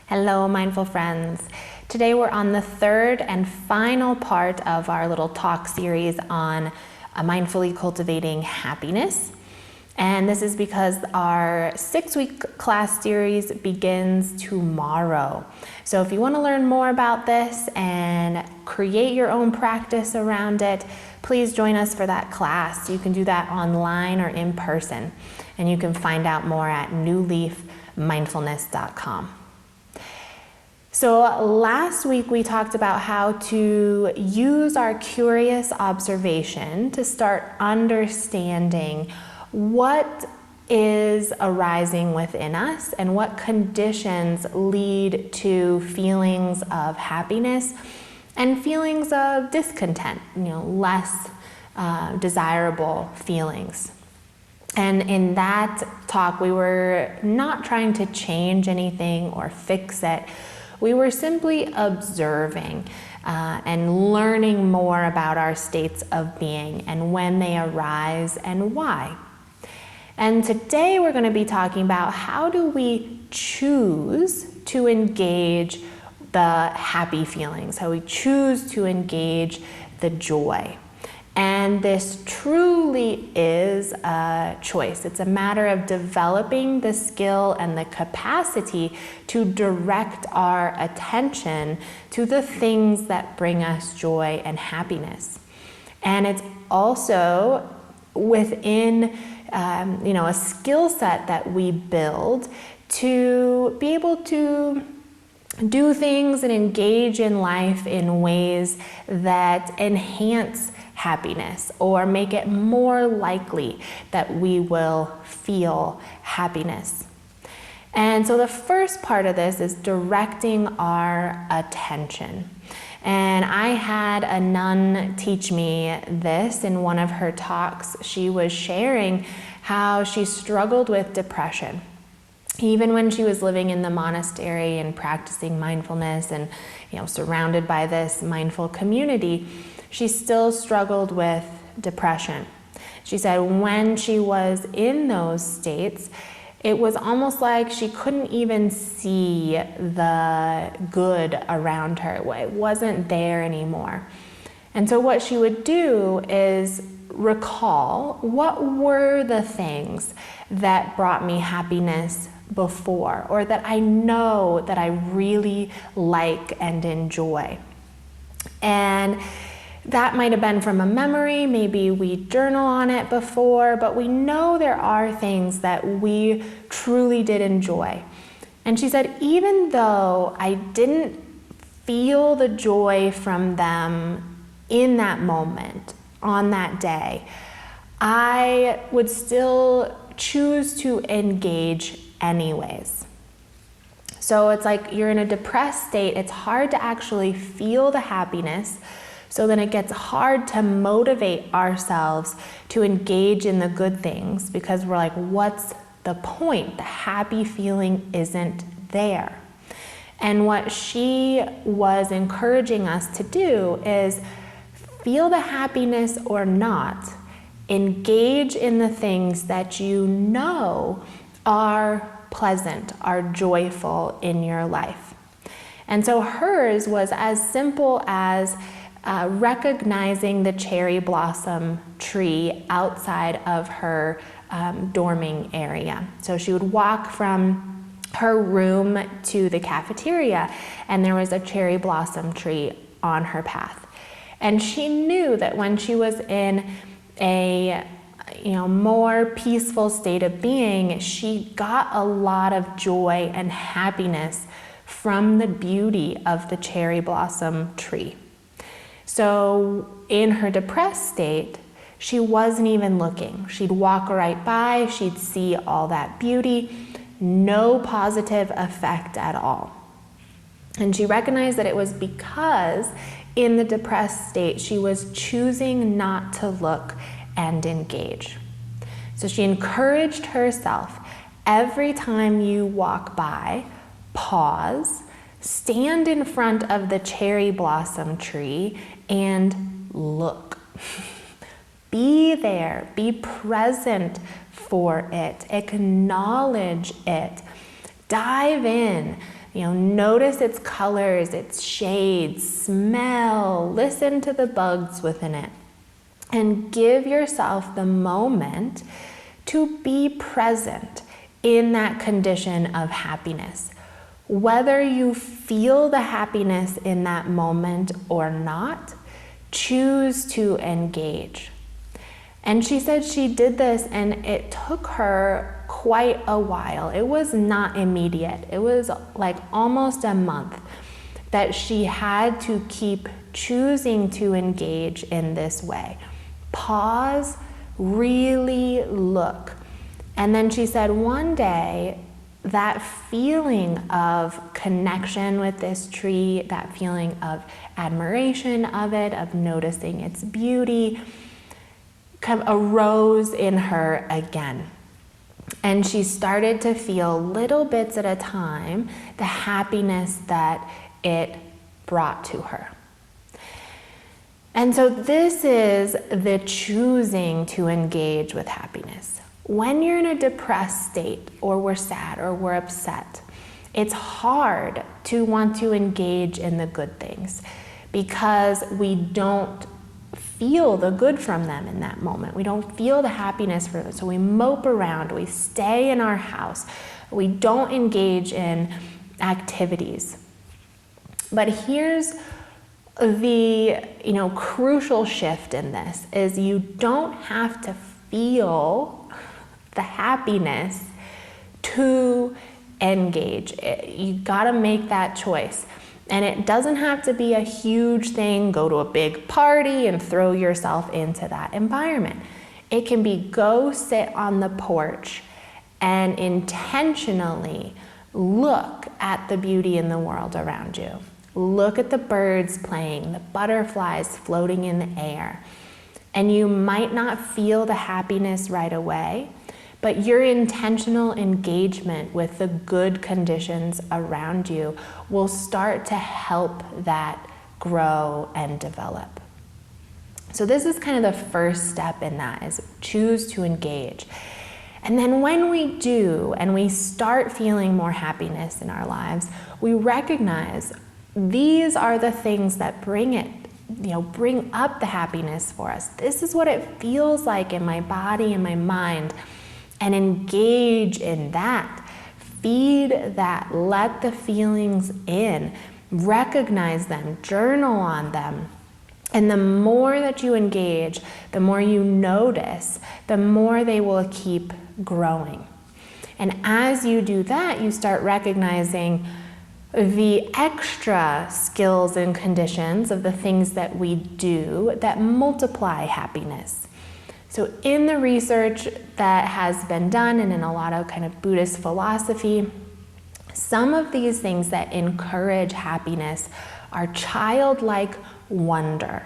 Hello, mindful friends. Today we're on the third and final part of our little talk series on mindfully cultivating happiness. And this is because our 6-week class series begins tomorrow. So if you want to learn more about this and create your own practice around it, please join us for that class. You can do that online or in person. And you can find out more at newleafmindfulness.com. So last week we talked about how to use our curious observation to start understanding what is arising within us and what conditions lead to feelings of happiness and feelings of discontent, less desirable feelings. And in that talk, we were not trying to change anything or fix it. We were simply observing and learning more about our states of being and when they arise and why. And today we're going to be talking about how do we choose to engage the happy feelings, how we choose to engage the joy. And this truly is a choice. It's a matter of developing the skill and the capacity to direct our attention to the things that bring us joy and happiness. And it's also within a skill set that we build to be able to do things and engage in life in ways that enhance happiness or make it more likely that we will feel happiness. And so the first part of this is directing our attention. And I had a nun teach me this in one of her talks. She was sharing how she struggled with depression. Even when she was living in the monastery and practicing mindfulness and surrounded by this mindful community, she still struggled with depression. She said when she was in those states, it was almost like she couldn't even see the good around her. It wasn't there anymore. And so what she would do is recall what were the things that brought me happiness before, or that I know that I really like and enjoy. And that might have been from a memory, maybe we journal on it before, but we know there are things that we truly did enjoy. And she said, even though I didn't feel the joy from them in that moment, on that day, I would still choose to engage anyways. So it's like you're in a depressed state, it's hard to actually feel the happiness. So then it gets hard to motivate ourselves to engage in the good things because we're like, what's the point? The happy feeling isn't there. And what she was encouraging us to do is feel the happiness or not, engage in the things that you know are pleasant, are joyful in your life. And so hers was as simple as recognizing the cherry blossom tree outside of her dorming area. So she would walk from her room to the cafeteria and there was a cherry blossom tree on her path. And she knew that when she was in a more peaceful state of being, she got a lot of joy and happiness from the beauty of the cherry blossom tree. So in her depressed state, she wasn't even looking. She'd walk right by, she'd see all that beauty, no positive effect at all. And she recognized that it was because in the depressed state, she was choosing not to look and engage. So she encouraged herself, every time you walk by, pause, stand in front of the cherry blossom tree and look. Be there, be present for it, acknowledge it, dive in, notice its colors, its shades, smell, listen to the bugs within it, and give yourself the moment to be present in that condition of happiness. Whether you feel the happiness in that moment or not, choose to engage. And she said she did this and it took her quite a while. It was not immediate. It was like almost a month that she had to keep choosing to engage in this way. Pause, really look. And then she said one day, that feeling of connection with this tree, that feeling of admiration of it, of noticing its beauty, kind of arose in her again. And she started to feel little bits at a time the happiness that it brought to her. And so this is the choosing to engage with happiness. When you're in a depressed state, or we're sad, or we're upset, it's hard to want to engage in the good things because we don't feel the good from them in that moment. We don't feel the happiness for them. So we mope around, we stay in our house, we don't engage in activities. But here's the crucial shift in this is you don't have to feel the happiness to engage. You gotta make that choice. And it doesn't have to be a huge thing, go to a big party and throw yourself into that environment. It can be go sit on the porch and intentionally look at the beauty in the world around you. Look at the birds playing, the butterflies floating in the air. And you might not feel the happiness right away, but your intentional engagement with the good conditions around you will start to help that grow and develop. So this is kind of the first step in that, is choose to engage. And then when we do, and we start feeling more happiness in our lives, we recognize these are the things that bring up the happiness for us. This is what it feels like in my body and my mind. And engage in that. Feed that. Let the feelings in. Recognize them. Journal on them. And the more that you engage, the more you notice, the more they will keep growing. And as you do that, you start recognizing the extra skills and conditions of the things that we do that multiply happiness. So in the research that has been done and in a lot of kind of Buddhist philosophy, some of these things that encourage happiness are childlike wonder,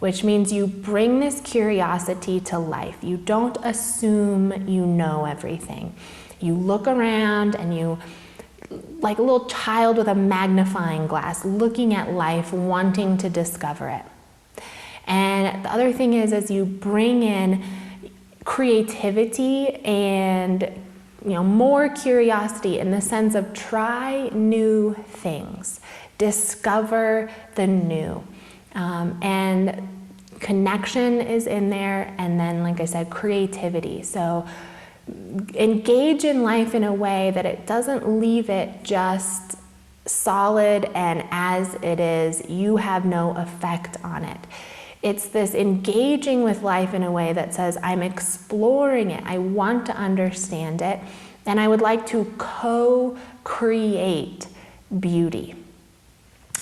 which means you bring this curiosity to life. You don't assume you know everything. You look around and you, like a little child with a magnifying glass, looking at life, wanting to discover it. And the other thing is you bring in creativity and more curiosity in the sense of try new things, discover the new, and connection is in there, and then, like I said, creativity. So engage in life in a way that it doesn't leave it just solid and as it is, you have no effect on it. It's this engaging with life in a way that says, I'm exploring it, I want to understand it, and I would like to co-create beauty.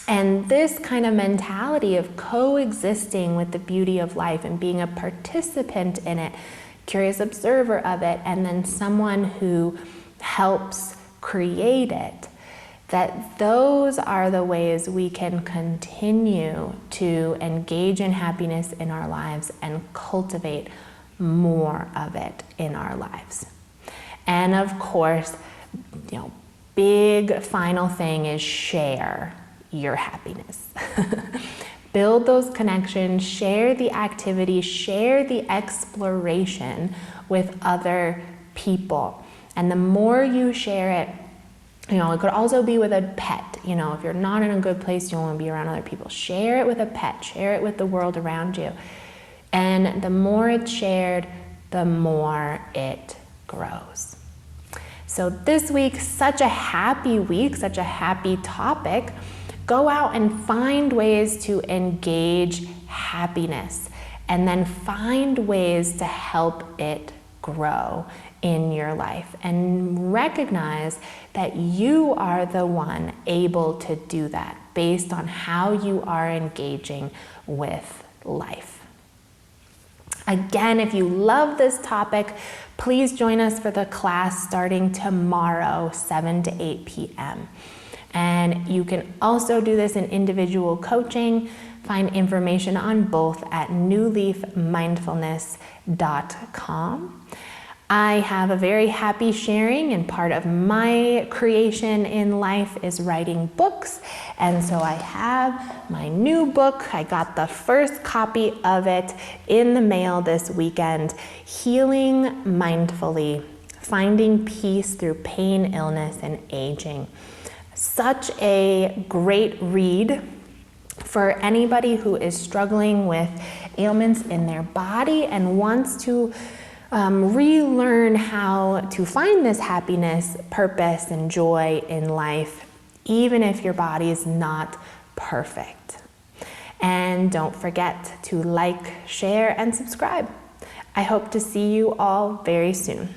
And this kind of mentality of coexisting with the beauty of life and being a participant in it, curious observer of it, and then someone who helps create it, that those are the ways we can continue to engage in happiness in our lives and cultivate more of it in our lives. And of course, big final thing is share your happiness. Build those connections, share the activity, share the exploration with other people. And the more you share it, it could also be with a pet. If you're not in a good place, you don't want to be around other people. Share it with a pet, share it with the world around you. And the more it's shared, the more it grows. So this week, such a happy week, such a happy topic. Go out and find ways to engage happiness, and then find ways to help it grow in your life, and recognize that you are the one able to do that based on how you are engaging with life. Again, if you love this topic, please join us for the class starting tomorrow, 7 to 8 p.m. And you can also do this in individual coaching. Find information on both at newleafmindfulness.com. I have a very happy sharing, and part of my creation in life is writing books. And so I have my new book. I got the first copy of it in the mail this weekend, Healing Mindfully, Finding Peace Through Pain, Illness, and Aging. Such a great read for anybody who is struggling with ailments in their body and wants to relearn how to find this happiness, purpose, and joy in life, even if your body is not perfect. And don't forget to like, share, and subscribe. I hope to see you all very soon.